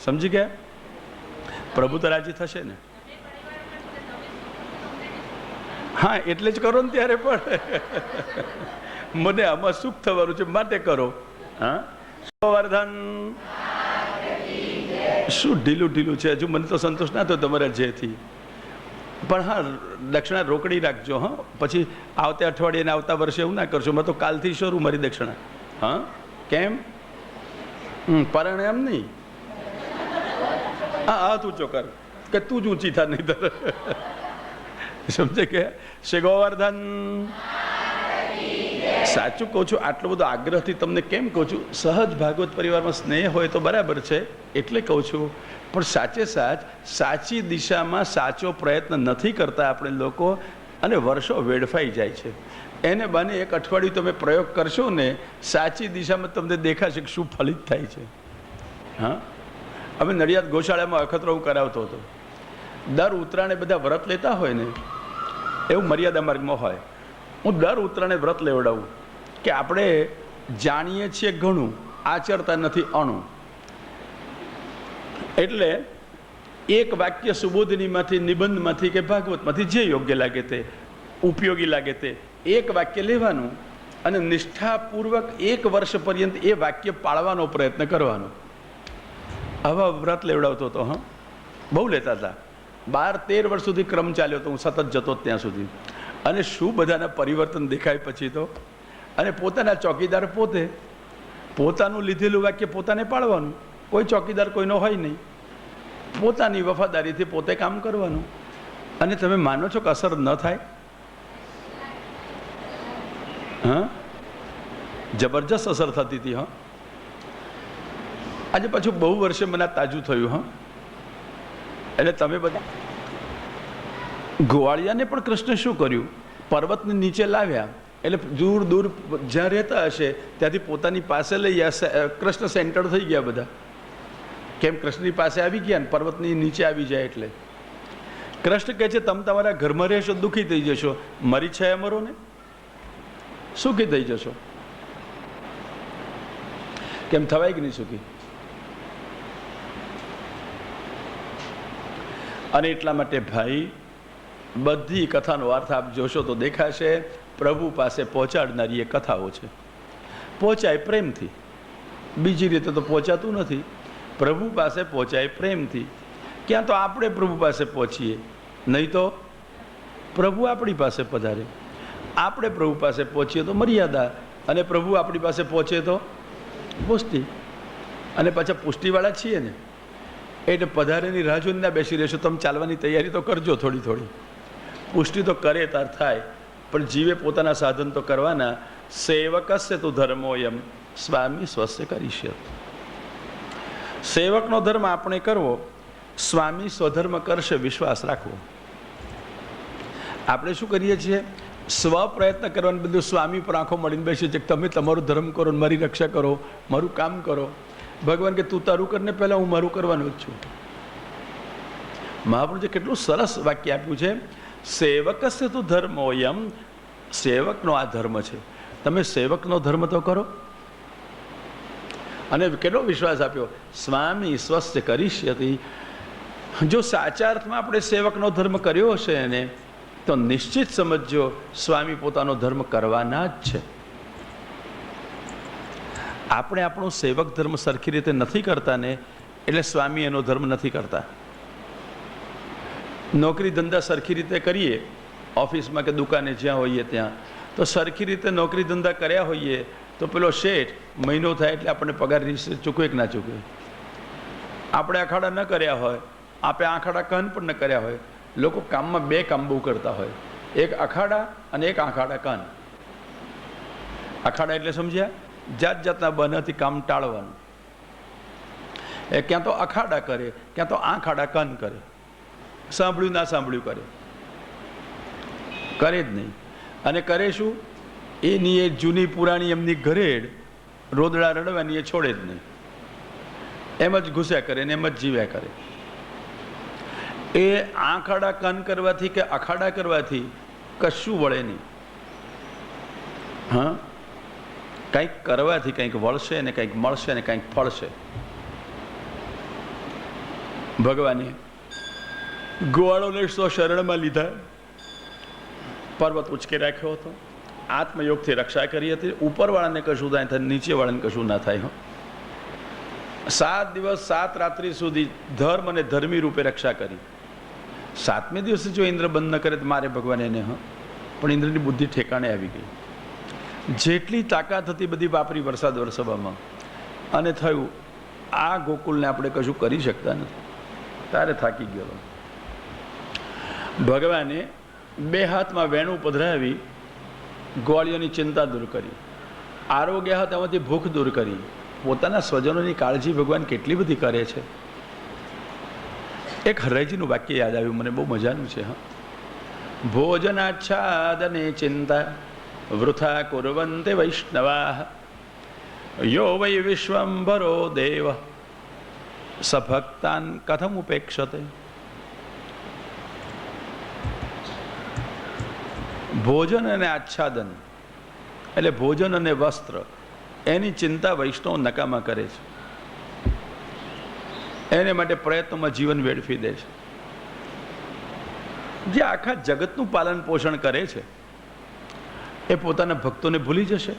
સમજી ગયા? પ્રભુ તો રાજી થશે ને. હા, એટલે જ કરો ને ત્યારે. પણ મને આમાં સુખ થવાનું છે માટે કરો. હા, ગોવર્ધન. શું ઢીલું ઢીલું છે? હજુ મને તો સંતોષ ના થયો તમારા જેથી. પણ હા, દક્ષિણા રોકડી રાખજો. હા, પછી આવતા અઠવાડિયે ને આવતા વર્ષે એવું ના કરશો. મેં તો કાલથી શરૂ મારી દક્ષિણા. હા, કેમ? પરાણે એમ નહીં. હા હા, તું ચોકર કે તું જ ઊંચી થા નહીં તર. સમજે કે શ્રી ગોવર્ધન. સાચું કહું છું, આટલો બધો આગ્રહથી તમને કેમ કહું છું? સહજ ભાગવત પરિવારમાં સ્નેહ હોય તો બરાબર છે, એટલે કહું છું. પણ સાચે સાચી દિશામાં સાચો પ્રયત્ન નથી કરતા આપણે લોકો, અને વર્ષો વેડફાઈ જાય છે. એને બને 1 અઠવાડિયું તમે પ્રયોગ કરશો ને, સાચી દિશામાં તમને દેખાશે કે શું ફલિત થાય છે. હા, અમે નડિયાદ ગૌશાળામાં અખતરો હું કરાવતો હતો. દર ઉત્તરાયણે બધા વ્રત લેતા હોય ને, એવું મર્યાદા માર્ગમાં હોય. હું દર ઉત્તરાયણે વ્રત લેવડાવું કે આપણે જાણીએ છીએ ઘણું, આચરતા નથી અણું. એટલે એક વાક્ય સુબોધિનીમાંથી, નિબંધમાંથી કે ભાગવતમાંથી જે યોગ્ય લાગે તે, ઉપયોગી લાગે તે એક વાક્ય લેવાનું અને નિષ્ઠાપૂર્વક 1 વર્ષ પર્યંત એ વાક્ય પાળવાનો પ્રયત્ન કરવાનો. આવા વ્રત લેવડાવતો હતો. હા, બહુ લેતા હતા. 12-13 વર્ષ સુધી ક્રમ ચાલ્યો હતો. હું સતત જતો ત્યાં સુધી. અને શું બધાના પરિવર્તન દેખાય પછી તો. અને પોતાના ચોકીદાર પોતે, પોતાનું લીધેલું વાક્ય પોતાને પાળવાનું. કોઈ ચોકીદાર કોઈનો હોય નહીં. પોતાની વફાદારીથી પોતે કામ કરવાનું. અને તમે માનો છો કે અસર ન થાય? હા, જબરજસ્ત અસર થતી હતી. હા, આજે પાછું બહુ વર્ષે મને તાજું થયું. હા, એટલે તમે બધા ગોવાળિયાને પણ કૃષ્ણ શું કર્યું? પર્વતની નીચે લાવ્યા. એટલે દૂર દૂર જ્યાં રહેતા હશે ત્યાંથી પોતાની પાસે લઈ ગયા. કૃષ્ણ સેન્ટર થઈ ગયા બધા. કેમ? કૃષ્ણની પાસે આવી ગયા ને પર્વતની નીચે આવી જાય એટલે. કૃષ્ણ કહે છે તમે તમારા ઘરમાં રહેશો દુઃખી થઈ જશો, મરી છાયા મરો ને સુખી થઈ જશો. કેમ થવાય કે નહીં સુખી? અને એટલા માટે ભાઈ બધી કથાનો અર્થ આપ જોશો તો દેખાશે, પ્રભુ પાસે પહોંચાડનારી એ કથાઓ છે. પહોંચાય પ્રેમથી, બીજી રીતે તો પહોંચાતું નથી. પ્રભુ પાસે પહોંચાય પ્રેમથી. ક્યાં તો આપણે પ્રભુ પાસે પહોંચીએ, નહીં તો પ્રભુ આપણી પાસે પધારે. આપણે પ્રભુ પાસે પહોંચીએ તો મર્યાદા, અને પ્રભુ આપણી પાસે પહોંચે તો પુષ્ટિ. અને પાછા પુષ્ટિવાળા છીએ ને, એટલે પધારેની રાહ જોઈને ના બેસી રહેશો. તમે ચાલવાની તૈયારી તો કરજો થોડી થોડી. પુષ્ટિ તો કરે તાર થાય, પણ જીવે પોતાના સાધન તો કરવાના. સેવકસ્ય તું ધર્મોયમ સ્વામી સ્વસ્ય કરીશ. સેવકનો ધર્મ આપણે કરવો, સ્વામી સ્વધર્મ કરશે વિશ્વાસ રાખવો. આપણે શું કરીએ છીએ? સ્વ પ્રયત્ન કરવાનું બધું સ્વામી પર આંખો મળીને બેસીએ છીએ. તમે તમારું ધર્મ કરો, મારી રક્ષા કરો, મારું કામ કરો. ભગવાન કે તું તારું કરીને પહેલાં હું મારું કરવાનું જ છું. મહાપ્રભુએ કેટલું સરસ વાક્ય આપ્યું છે, સેવકસ્ય તું ધર્મોયમ. સેવકનો આ ધર્મ છે, તમે સેવકનો ધર્મ તો કરો. અને કેટલો વિશ્વાસ આપ્યો, સ્વામી સ્વસ્થ કરીશ્યતિ. જો સાચા અર્થમાં આપણે સેવકનો ધર્મ કર્યો હશે એને, તો નિશ્ચિત સમજજો સ્વામી પોતાનો ધર્મ કરવાના જ છે. આપણે આપણો સેવક ધર્મ સરખી રીતે નથી કરતા ને, એટલે સ્વામી એનો ધર્મ નથી કરતા. નોકરી ધંધા સરખી રીતે કરીએ, ઓફિસમાં કે દુકાને જ્યાં હોઈએ ત્યાં, તો સરખી રીતે નોકરી ધંધા કર્યા હોઈએ તો પેલો શેઠ મહિનો થાય એટલે આપણને પગાર ચૂકવે કે ના ચૂકવે. આપણે અખાડા ન કર્યા હોય, આપણે આખાડા કાન પણ ન કર્યા હોય. લોકો કામમાં બે કામ બહુ કરતા હોય, એક અખાડા અને એક આખાડા કાન. અખાડા એટલે સમજ્યા? જાત જાતના બહાનાથી કામ ટાળવાનું. એ ક્યાં તો અખાડા કરે, ક્યાં તો આખાડા કાન કરે. સાંભળ્યું ના સાંભળ્યું કરે, કરે જ નહીં. અને કરે શું? એની એ જૂની પુરાણી એમની ઘરેડ રોદડા રડવાની એ છોડે જ નહીં. એમ જ ઘૂસ્યા કરે ને એમ જ જીવ્યા કરે. એ આખાડા કાન કરવાથી કે અખાડા કરવાથી કશું વળે નહીં. હા, કંઈક કરવાથી કંઈક વળશે ને કંઈક મળશે ને કંઈક ફળશે. ભગવાને ગોવાળોને શરણમાં લીધા, પર્વત ઉચકે રાખ્યો હતો, આત્મયોગથી રક્ષા કરી હતી. ઉપરવાળાને કશું થાય, નીચેવાળાને કશું ના થાય. 7 દિવસ 7 રાત્રિ સુધી ધર્મ અને ધર્મી રૂપે રક્ષા કરી. 7મે દિવસે જો ઇન્દ્ર બંધ ન કરે તો મારે ભગવાન એને. પણ ઇન્દ્રની બુદ્ધિ ઠેકાણે આવી ગઈ. જેટલી તાકાત હતી બધી વાપરી વરસાદ વરસવામાં, અને થયું આ ગોકુલને આપણે કશું કરી શકતા નથી. તારે થાકી ગયો. ભગવાને 2 હાથમાં વેણું પધરાવી ગ્વાળીઓની ચિંતા દૂર કરી, આરોગ્ય હાથ એમાંથી ભૂખ દૂર કરી. પોતાના સ્વજનોની કાળજી ભગવાન કેટલી બધી કરે છે. એક હરરાયજીનું વાક્ય યાદ આવ્યું મને, બહુ મજાનું છે. ભોજનાચ્છાદને ચિંતા વૃથા કુર્વન્તે વૈષ્ણવા યો વૈ વિશ્વંભરો દેવ સભક્તાન કથમ ઉપેક્ષતે. ભોજન અને આચ્છાદન એટલે ભોજન અને વસ્ત્ર, એની ચિંતા વૈષ્ણવ નકામા કરે છે. એને માટે પ્રયત્નોમાં જીવન વેડફી દે છે. જે આખા જગતનું પાલન પોષણ કરે છે એ પોતાના ભક્તોને ભૂલી જશે,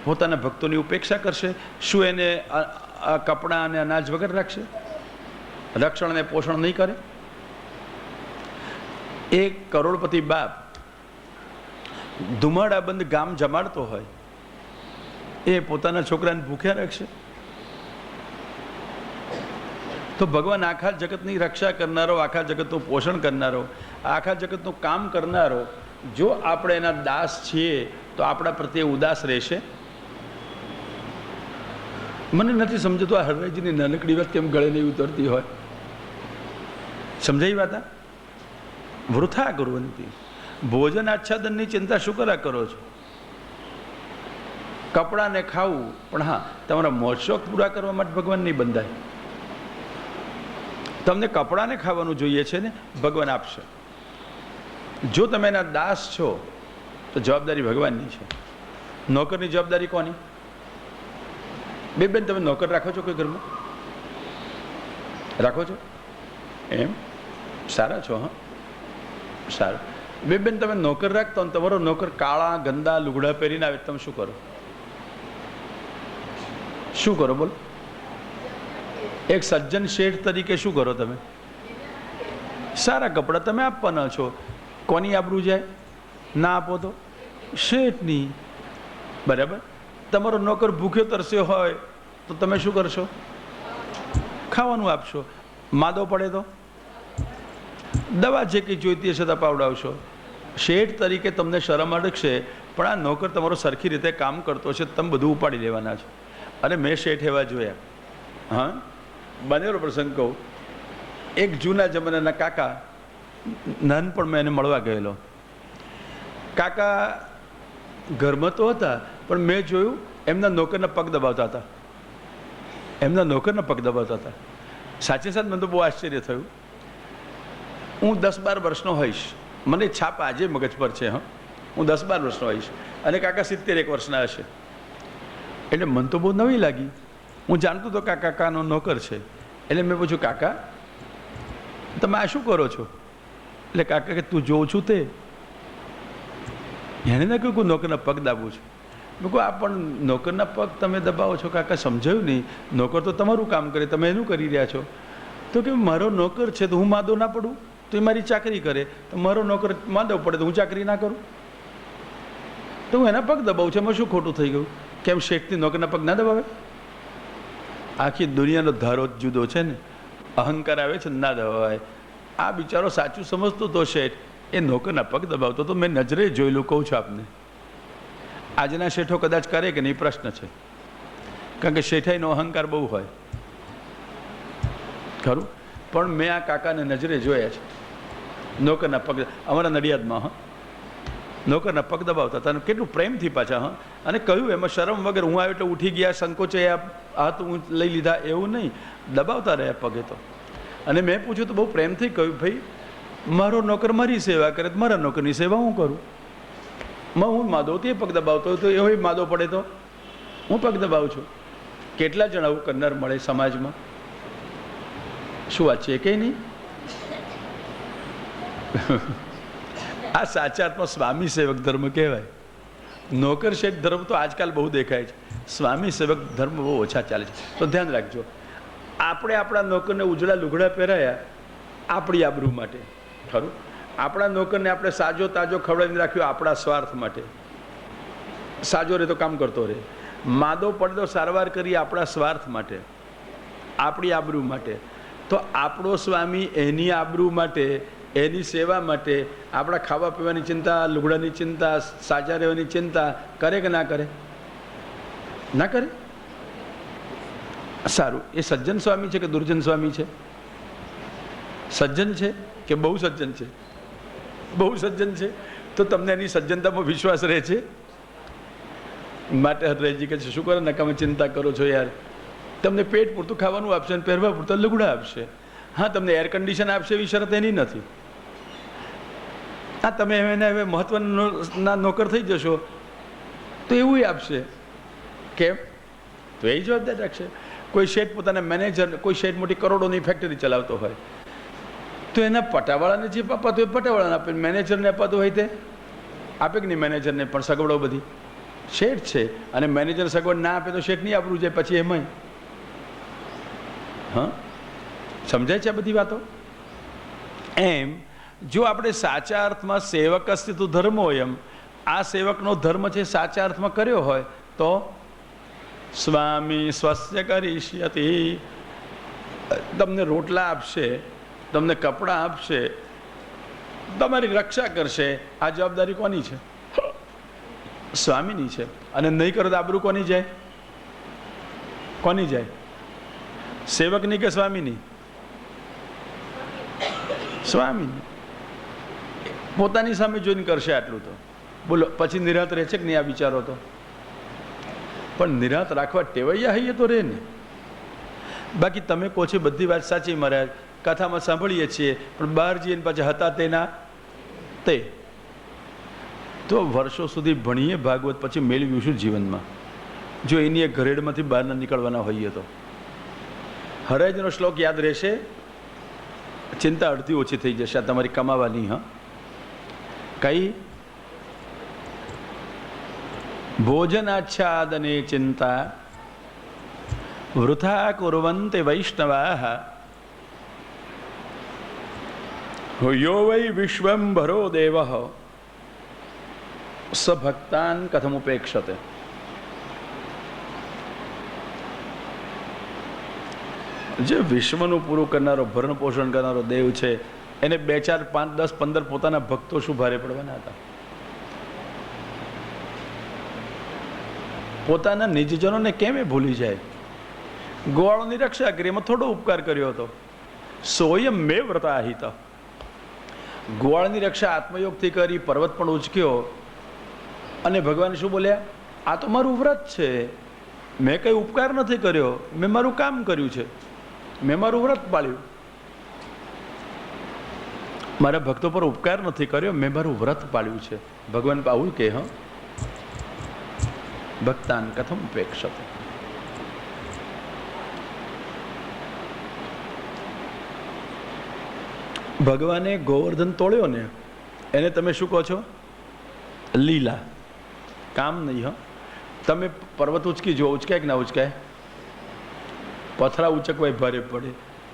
પોતાના ભક્તોની ઉપેક્ષા કરશે. શું એને કપડાં અને અનાજ વગર રાખશે? રક્ષણ અને પોષણ નહીં કરે? એક કરોડપતિ બાપ ધુમાડાબંધ ગામ જમાડતો હોય, એ પોતાના છોકરાને ભૂખ્યા રાખશે? તો ભગવાન આખા જગતની રક્ષા કરનારો, આખા જગતનું પોષણ કરનારો, આખા જગતનું કામ કરનારો, જો આપણે એના દાસ છીએ તો આપણા પ્રત્યે ઉદાસ રહેશે? મને નથી સમજતું આ હરરાયજીની નાનકડી વાત કેમ ગળે નહીં ઉતરતી હોય. સમજાઈ વાત? વૃથા કુર્વન્તિ. ભોજન આચ્છાદનની ચિંતા શું કરા કરો છો? કપડાને ખાવું, પણ હા, તમારા મોજશોખ પૂરા કરવા માટે ભગવાન નહીં બંધાય. તમને કપડાને ખાવાનું જોઈએ છે ને, ભગવાન આપશે. જો તમે એના દાસ છો તો જવાબદારી ભગવાનની છે. નોકરની જવાબદારી કોની? બેન તમે નોકર રાખો છો કોઈ ઘરમાં? રાખો છો? એમ સારા છો. હા, સારું. બેન તમે નોકર રાખતો ને તમારો નોકર કાળા ગંદા લુગડા પહેરીને આવે, તમે શું કરો? શું કરો બોલો? એક સજ્જન શેઠ તરીકે શું કરો તમે? સારા કપડાં તમે આપવાના છો. કોની આબરૂ જાય? ના આપો તો શેઠની. બરાબર. તમારો નોકર ભૂખ્યો તરસ્યો હોય તો તમે શું કરશો? ખાવાનું આપશો. માદો પડે તો દવા જે કંઈ જોઈતી હશે તો પાવડાવશો. શેઠ તરીકે તમને શરમ અડકશે, પણ આ નોકર તમારો સરખી રીતે કામ કરતો હશે તમે બધું ઉપાડી લેવાના છો. અને મેં શેઠ એવા જોયા. હા, બનેલો પ્રસંગ કહું. એક જૂના જમાનાના કાકા, નાનપણમાં એને મળવા ગયેલો. કાકા ઘરમાં તો હતા, પણ મેં જોયું એમના નોકરના પગ દબાવતા હતા. એમના નોકરના પગ દબાવતા હતા. સાચે સાચ મને તો બહુ આશ્ચર્ય થયું. હું 10-12 વર્ષનો હોઈશ, મને છાપ આજે મગજ પર છે. હા, હું 10-12 વર્ષનો હોઈશ અને કાકા 70 વર્ષના હશે. એટલે મને તો બહુ નવી લાગી. હું જાણતો હતો કે કાકાનો નોકર છે. એટલે મેં પૂછ્યું, કાકા તમે આ શું કરો છો? એટલે કાકા કે તું જોઉં છું તે. એણે ના કહ્યું નોકરના પગ દાબું છું. મેં કહું આ પણ નોકરના પગ તમે દબાવો છો કાકા, સમજાયું નહીં. નોકર તો તમારું કામ કરે, તમે એનું કરી રહ્યા છો. તો કે મારો નોકર છે તો હું માદો ના પડું? તો એ મારી ચાકરી કરે તો મારો નોકર માદો પડે તો હું ચાકરી ના કરું? તો હું એના પગ દબાવું છું, એમાં શું ખોટું થઈ ગયું? કેમ શેઠથી નોકરના પગ ના દબાવે? આખી દુનિયાનો ધારો જ જુદો છે ને. અહંકાર આવે છે ના દબાવાય. આ બિચારો સાચું સમજતો તો શેઠ, એ નોકરના પગ દબાવતો તો મેં નજરે જોયેલું. કહું છું આપને, આજના શેઠો કદાચ કરે કે નહીં પ્રશ્ન છે, કારણ કે શેઠાઈનો અહંકાર બહુ હોય ખરું. પણ મેં આ કાકાને નજરે જોયા છે. નોકરના પગ અમારા નડિયાદમાં, હા, નોકરના પગ દબાવતા હતા. કેટલું પ્રેમથી પાછા. હા, અને કહ્યું એમાં શરમ વગર. હું આવ્યો એટલે ઉઠી ગયા, સંકોચે હાથ હું લઈ લીધા, એવું નહીં, દબાવતા રહ્યા પગે તો. અને મેં પૂછ્યું તો બહુ પ્રેમથી કહ્યું, ભાઈ મારો નોકર મારી સેવા કરે તો મારા નોકરની સેવા હું કરું. હું માદો તે પગ દબાવતો તો એવો માદો પડે તો હું પગ દબાવું છું. કેટલા જણ આવું કરનાર મળે સમાજમાં? શું વાત છે? કંઈ નહીં. આ સાચા અર્થમાં સ્વામી સેવક ધર્મ કહેવાય. નોકર શેઠ ધર્મ તો આજકાલ બહુ દેખાય છે. સ્વામી સેવક ધર્મ બહુ ઓછા ચાલે છે. તો ધ્યાન રાખજો, આપણે આપણા નોકરને ઉજળા લુગડા પહેરાયા આપણી આબરૂ માટે, ખરું. આપણા નોકરને આપણે સાજો તાજો ખવડાવીને રાખ્યો આપણા સ્વાર્થ માટે. સાજો રહે તો કામ કરતો રહે. માદો પડે તો સારવાર કરી આપણા સ્વાર્થ માટે, આપણી આબરૂ માટે. તો આપણો સ્વામી એની આબરૂ માટે, એની સેવા માટે આપણા ખાવા પીવાની ચિંતા, લુગડાની ચિંતા, સાજા રહેવાની ચિંતા કરે કે ના કરે? ના કરે. સારું, એ સજ્જન સ્વામી છે કે દુર્જન સ્વામી છે? સજ્જન છે કે બહુ સજ્જન છે? બહુ સજ્જન છે. તો તમને એની સજ્જનતામાં વિશ્વાસ રહે છે માટે હરજી કે શું કરો નકામી ચિંતા કરો છો યાર. તમને પેટ પૂરતું ખાવાનું આપશે અને પહેરવા પૂરતા લુગડા આપશે. હા, તમને એર કન્ડિશન આપશે એવી શરત એની નથી. હા, તમે એને હવે મહત્વના નોકર થઈ જશો તો એવું આપશે. કેમ? તો એ જવાબદાર રાખશે. કોઈ શેઠ પોતાના મેનેજર, કોઈ શેઠ મોટી કરોડોની ફેક્ટરી ચલાવતો હોય તો એના પટાવાળાને જે અપાતું હોય પટાવાળાને આપે, મેનેજરને અપાતું હોય તે આપે કે નહીં? મેનેજરને પણ સગવડો બધી શેઠ છે અને મેનેજર સગવડ ના આપે તો શેઠ નહીં આપણું જાય પછી એમાંય. હા, સમજાય છે આ બધી વાતો? એમ જો આપણે સાચા અર્થમાં સેવક અસ્તિત્વ ધર્મ હોય, એમ આ સેવકનો ધર્મ છે સાચા અર્થમાં કર્યો હોય તો સ્વામી સ્વસ્ય કરીષ્યતિ. તમને રોટલા આપશે, તમને કપડાં આપશે, તમારી રક્ષા કરશે. આ જવાબદારી કોની છે? સ્વામીની છે. અને નહીં કરો તો આબરૂ કોની જાય? કોની જાય? સેવકની કે સ્વામીની? સ્વામીની. પોતાની સામે જોઈને કરશે આટલું તો બોલો. પછી નિરાંત રહે છે કે નહીં આ વિચારો? તો પણ નિરાંત રાખવા ટેવાયા હઈએ તો રહે ને. બાકી તમે કહો છો બધી વાત સાચી મહારાજ, કથામાં સાંભળીએ છીએ, પણ બહાર જઈને પાછા હતા તેના તે. તો વર્ષો સુધી ભણીએ ભાગવત, પછી મેળવ્યું શું જીવનમાં? જો એની એક ઘરેડમાંથી બહાર ના નીકળવાના હોઈએ તો. હરાજનો શ્લોક યાદ રહેશે, ચિંતા અડધી ઓછી થઈ જશે આ તમારી કમાવાની. હા, કઈ? ભોજનાચ્છાદને ચિંતા વૃથા કુર્વન્તે વૈષ્ણવાઃ યો વૈ વિશ્વંભરો દેવઃ સ ભક્તાન કથમુપેક્ષતે. જે વિશ્વનું પૂરું કરનારો, ભરણ પોષણ કરનારો દેવ છે, એને 2, 4, 5, 10, 15 પોતાના ભક્તો શું ભારે પડવાના હતા? પોતાના નિજજનોને કેમ એ ભૂલી જાય? ગોવાળોની રક્ષા કરી, એમાં થોડો ઉપકાર કર્યો હતો. સોયમ મે વ્રતાહિત. ગોવાળની રક્ષા આત્મયોગથી કરી, પર્વત પણ ઉચક્યો, અને ભગવાન શું બોલ્યા? આ તો મારું વ્રત છે, મેં કંઈ ઉપકાર નથી કર્યો, મેં મારું કામ કર્યું છે, મેં મારું વ્રત પાળ્યું. મારા ભક્તો પર ઉપકાર નથી કર્યો, મેં મારું વ્રત પાળ્યું છે. ભગવાન આવું કે હ ભક્તાન કથમ ઉપેક્ષતે. ભગવાને ગોવર્ધન તોડ્યો ને, એને તમે શું કહો છો? લીલા. કામ નહીં. હ તમે પર્વત ઉચકી જો, ઉચકાય કે ના ઉચકાય? પથરા ઉચકવાય ભારે પડે,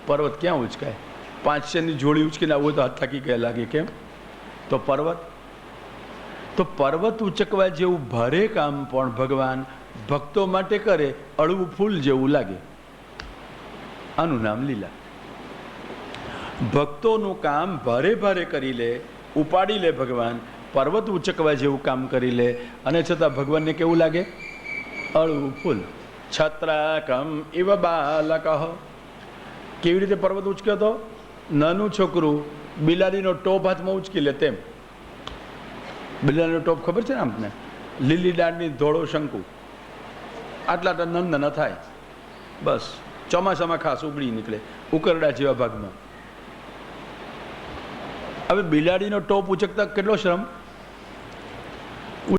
પર્વત ક્યાં ઉચકાય? 500ની જોડી ઉચકીને આવું તો હાથ થાકી ગયા લાગે. કેમ? તો પર્વત ઉચકવા જેવું ભારે કામ પણ ભગવાન ભક્તો માટે કરે, અળવું ફૂલ જેવું લાગે. આનું નામ લીલા. ભક્તોનું કામ ભારે ભારે કરી લે, ઉપાડી લે ભગવાન, પર્વત ઉચકવા જેવું કામ કરી લે, અને છતાં ભગવાનને કેવું લાગે? અળવું ફૂલ. છત્રાકમ ઇવ બાલક. કેવી રીતે પર્વત ઉચક્યો હતો? નાનું છોકરું બિલાડીનો ટોપ હાથમાં ઉચકી લે તેમ. બિલાડીનો ટોપ ખબર છે ને આપને? લીલી દાળની ધોળો શંકુ, આટલા આટલા નાના થાય, બસ ચોમાસામાં ખાસ ઉગડી નીકળે ઉકરડા જેવા ભાગમાં. હવે બિલાડીનો ટોપ ઉચકતા કેટલો શ્રમ?